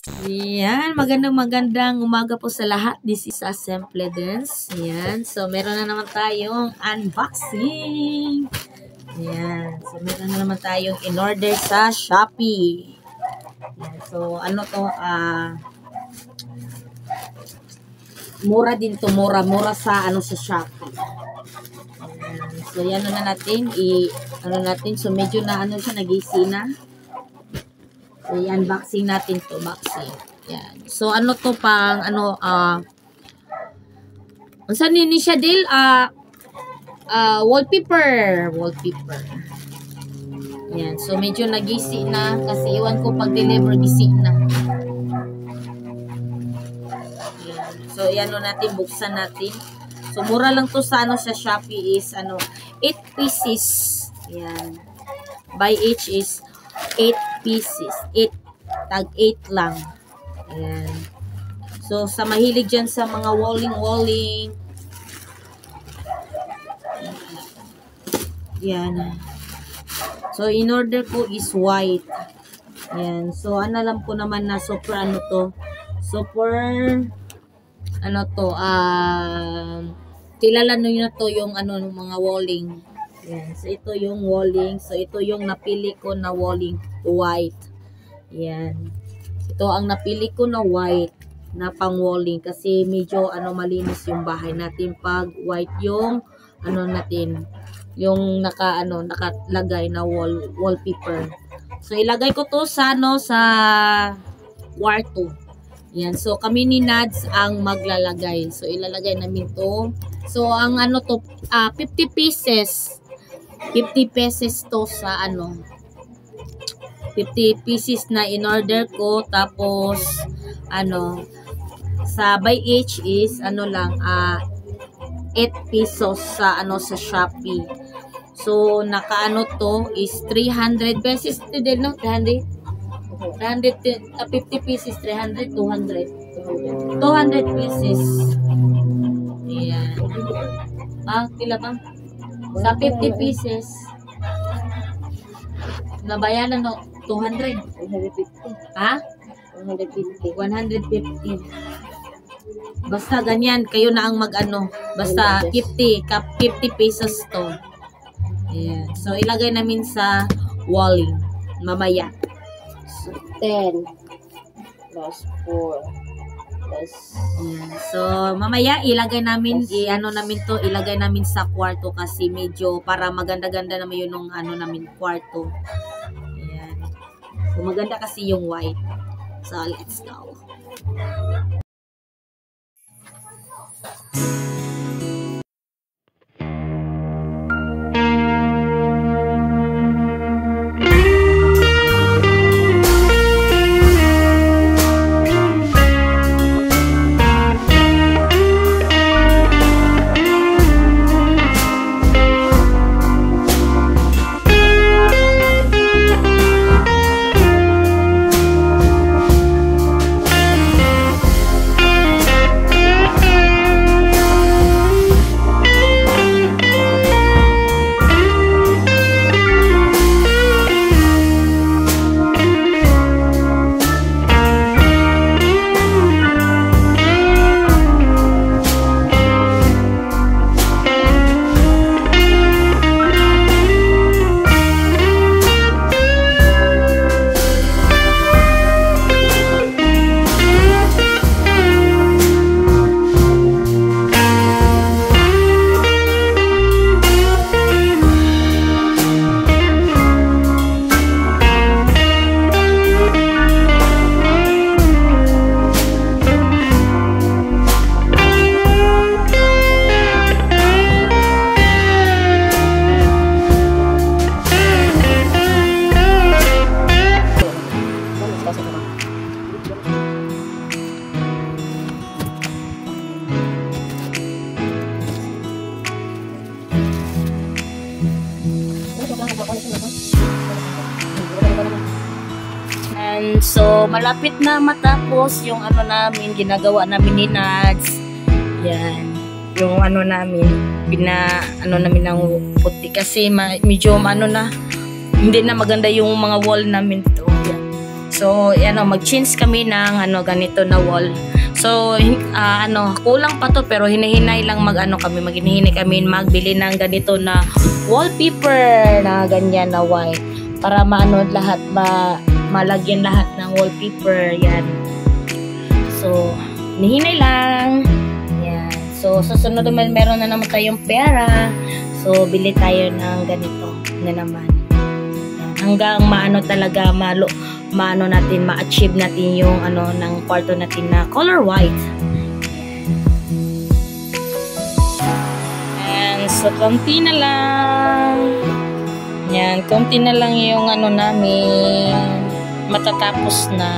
Yan, magandang umaga po sa lahat. This is a Simple Dance. Yan, so meron na naman tayong unboxing. Yan, so meron na naman tayong in-order sa Shopee. Yan, so ano to, mura din to, mura sa sa Shopee. Yan, so yan na natin, so medyo na siya, nag-isina. So, i-unboxing natin to, boxing. Yan. So, ano to pang, saan ni siya, Dil? Wallpaper. Yan. So, medyo nagisi na, kasi iwan ko pag-deliver, gisi na. Yan. So, yan natin, buksan natin. So, mura lang to sa, sa Shopee is, 8 pieces. Yan. By each is 8 pieces. 8 lang. Ayan. So, sa mahilig dyan sa mga walling. Yan. So, in-order ko is white. Ayan. So, alam ko naman na super kilala nyo na to yung mga walling. Yan. So, ito yung walling. So, ito yung napili ko na walling white. Yan. Ito ang napili ko na white na pang walling kasi medyo malinis yung bahay natin pag white yung natin. Yung nakalagay na wallpaper. So, ilagay ko to sa sa kwarto. Yan. So, kami ni Nads ang maglalagay. So, ilalagay namin to. So, ang 50 pieces. 50 pesos to sa 50 pieces na in-order ko, tapos sa by each is 8 pesos sa sa Shopee. So naka to is 300 pesos din, no? 300 50 pieces, 300, 200 pieces. Ayan. Pila ba? Sa 50 pieces, nabayaran 200. 150. Ha? 150. Basta ganyan, kayo na ang basta 50 pesos to. Ayan. So, ilagay namin sa walling mamaya. So, 10 plus 4 plus. Ayan. So, mamaya ilagay namin, ilagay namin sa kwarto kasi medyo para maganda-ganda naman yun ng namin kwarto. Ayan. So, maganda kasi yung white. So, let's go. And so, malapit na matapos yung namin, ginagawa namin ni Nads. Yan. Yung namin, namin ng puti kasi medyo na, hindi na maganda yung mga wall namin dito. Yan. So, mag-change kami ng ganito na wall. So, kulang pa to pero hinihinay lang hinihinay kami magbili ng ganito na wallpaper na ganyan na white para malagyan lahat ng wallpaper. Yan. So, hinihinay lang. Yan. So, susunod naman meron na naman tayong pera. So, bili tayo ng ganito na naman. Yan. Hanggang ma-achieve natin yung ng kwarto natin na color white. And so konti na lang. Yan, konti na lang yung namin matatapos na.